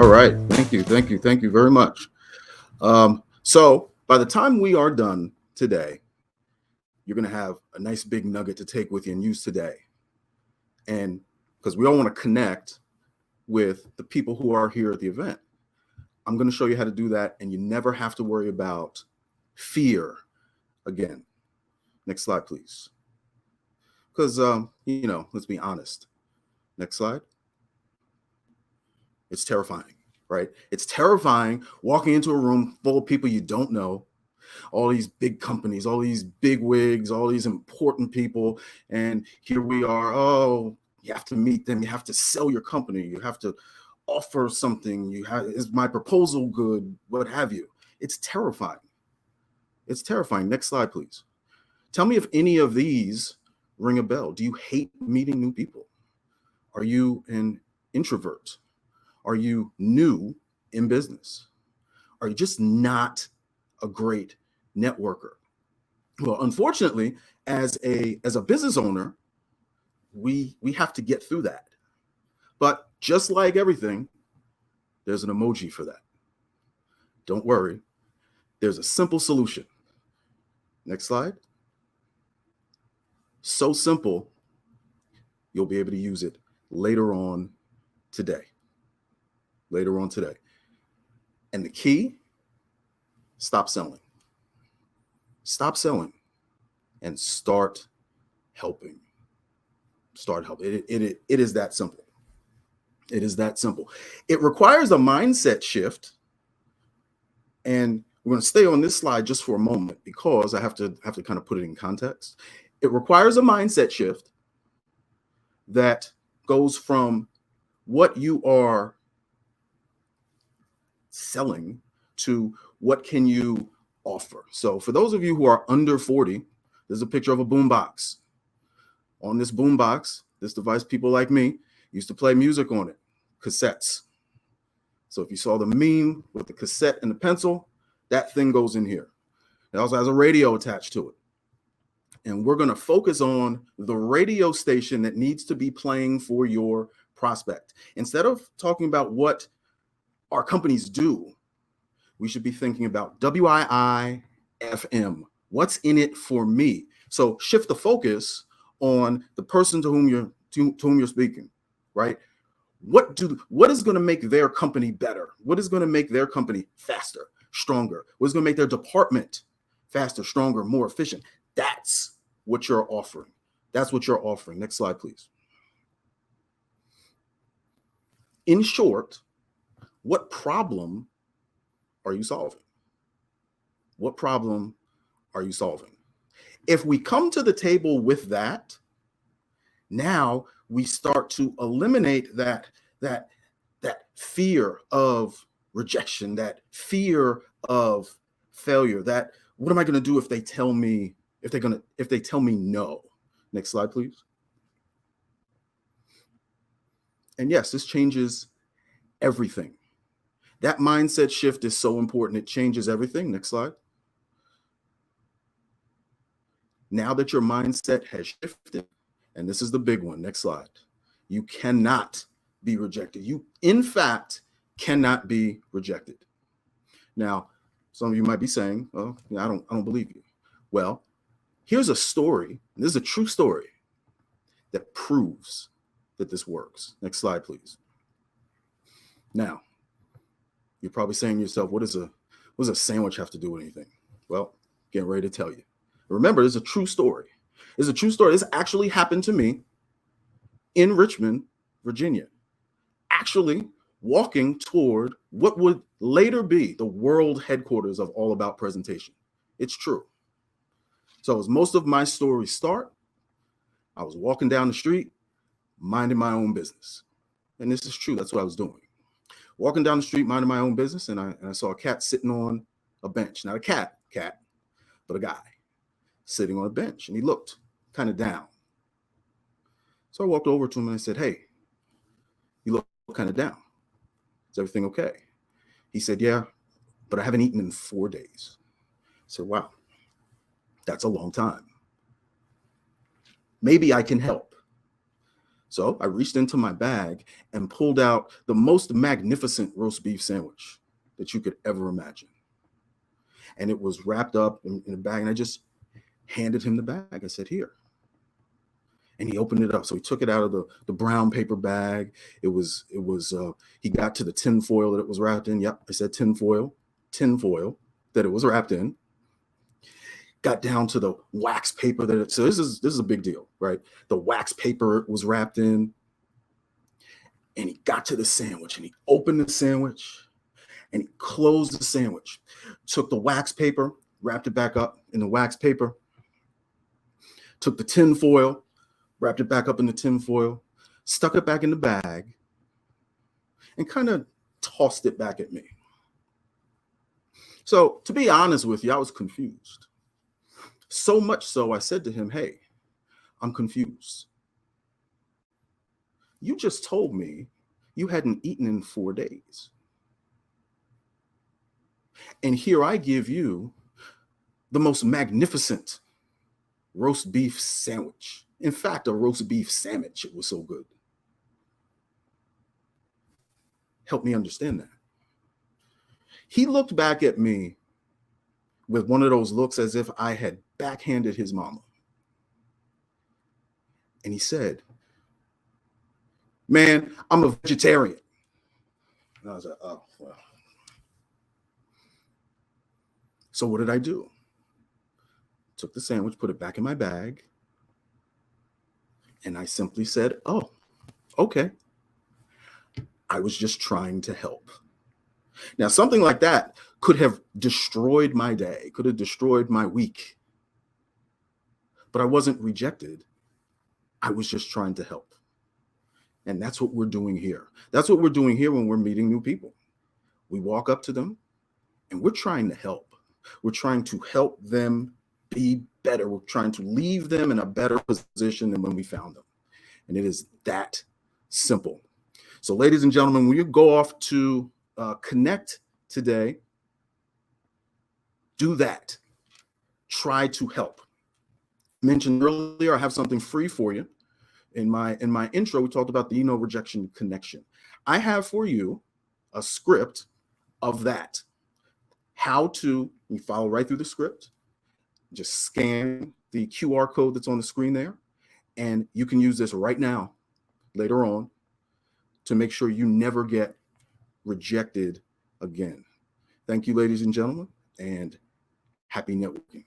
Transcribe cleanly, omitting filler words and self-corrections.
All right. Thank you. Thank you. Thank you very much. So by the time we are done today, you're going to have a nice big nugget to take with you and use today. And because we all want to connect with the people who are here at the event, I'm going to show you how to do that. And you never have to worry about fear again. Next slide, please. Because, let's be honest. Next slide. It's terrifying, right? It's terrifying walking into a room full of people you don't know, all these big companies, all these big wigs, all these important people. And here we are. Oh, you have to meet them. You have to sell your company. You have to offer something. Is my proposal good? What have you? It's terrifying. It's terrifying. Next slide, please. Tell me if any of these ring a bell. Do you hate meeting new people? Are you an introvert? Are you new in business? Are you just not a great networker? Well, unfortunately, as a business owner, we have to get through that. But just like everything, there's an emoji for that. Don't worry. There's a simple solution. Next slide. So simple, you'll be able to use it later on today. Later on today. And the key, stop selling. Stop selling and start helping. Start helping. It is that simple. It is that simple. It requires a mindset shift. And we're going to stay on this slide just for a moment because I have to kind of put it in context. It requires a mindset shift that goes from what you are selling to what can you offer. So for those of you who are under 40, there's a picture of a boombox. On this boombox, this device, people like me used to play music on it, cassettes. So if you saw the meme with the cassette and the pencil, that thing goes in here. It also has a radio attached to it. And we're going to focus on the radio station that needs to be playing for your prospect. Instead of talking about what our companies do, we should be thinking about WIIFM. What's in it for me? So shift the focus on the person to whom you're speaking, right? What is going to make their company better? What is going to make their company faster, stronger? What is going to make their department faster, stronger, more efficient? That's what you're offering. That's what you're offering. Next slide, please. In short, what problem are you solving? What problem are you solving? If we come to the table with that, now we start to eliminate that fear of rejection, that fear of failure, that what am I going to do if they tell me no? Next slide, please. And yes, this changes everything. That mindset shift is so important. It changes everything. Next slide. Now that your mindset has shifted, and this is the big one. Next slide. You cannot be rejected. You, in fact, cannot be rejected. Now, some of you might be saying, "Oh, I don't believe you." Well, here's a story. This is a true story that proves that this works. Next slide, please. Now, you're probably saying to yourself, what does a sandwich have to do with anything? Well, getting ready to tell you. Remember, it's a true story. It's a true story. This actually happened to me in Richmond, Virginia. Actually walking toward what would later be the world headquarters of All About Presentation. It's true. So as most of my stories start, I was walking down the street, minding my own business. And this is true. That's what I was doing. Walking down the street, minding my own business, and I saw a cat sitting on a bench. Not a cat, but a guy sitting on a bench. And he looked kind of down. So I walked over to him and I said, "Hey, you look kind of down. Is everything okay?" He said, "Yeah, but I haven't eaten in 4 days." I said, "Wow, that's a long time. Maybe I can help." So I reached into my bag and pulled out the most magnificent roast beef sandwich that you could ever imagine. And it was wrapped up in a bag, and I just handed him the bag. I said, here. And he opened it up. So he took it out of the brown paper bag. He got to the tin foil that it was wrapped in. Yep, I said tin foil that it was wrapped in. Got down to the wax paper so this is a big deal, right? The wax paper was wrapped in. And he got to the sandwich, and he opened the sandwich, and he closed the sandwich, took the wax paper, wrapped it back up in the wax paper, took the tin foil, wrapped it back up in the tin foil, stuck it back in the bag, and kind of tossed it back at me. So to be honest with you, I was confused. So much so, I said to him, hey, I'm confused. You just told me you hadn't eaten in 4 days. And here I give you the most magnificent roast beef sandwich. In fact, a roast beef sandwich. It was so good. Help me understand that. He looked back at me with one of those looks as if I had backhanded his mama. And he said, man, I'm a vegetarian. And I was like, oh, well. So what did I do? Took the sandwich, put it back in my bag, and I simply said, oh, okay. I was just trying to help. Now, something like that could have destroyed my day, could have destroyed my week. But I wasn't rejected. I was just trying to help. And that's what we're doing here. That's what we're doing here when we're meeting new people. We walk up to them and we're trying to help. We're trying to help them be better. We're trying to leave them in a better position than when we found them. And it is that simple. So, ladies and gentlemen, when you go off to connect today, do that. Try to help. Mentioned earlier, I have something free for you. In my intro, we talked about the rejection connection. I have for you a script of that. How to, you follow right through the script, just scan the QR code that's on the screen there, and you can use this right now, later on, to make sure you never get rejected again. Thank you, ladies and gentlemen, and happy networking.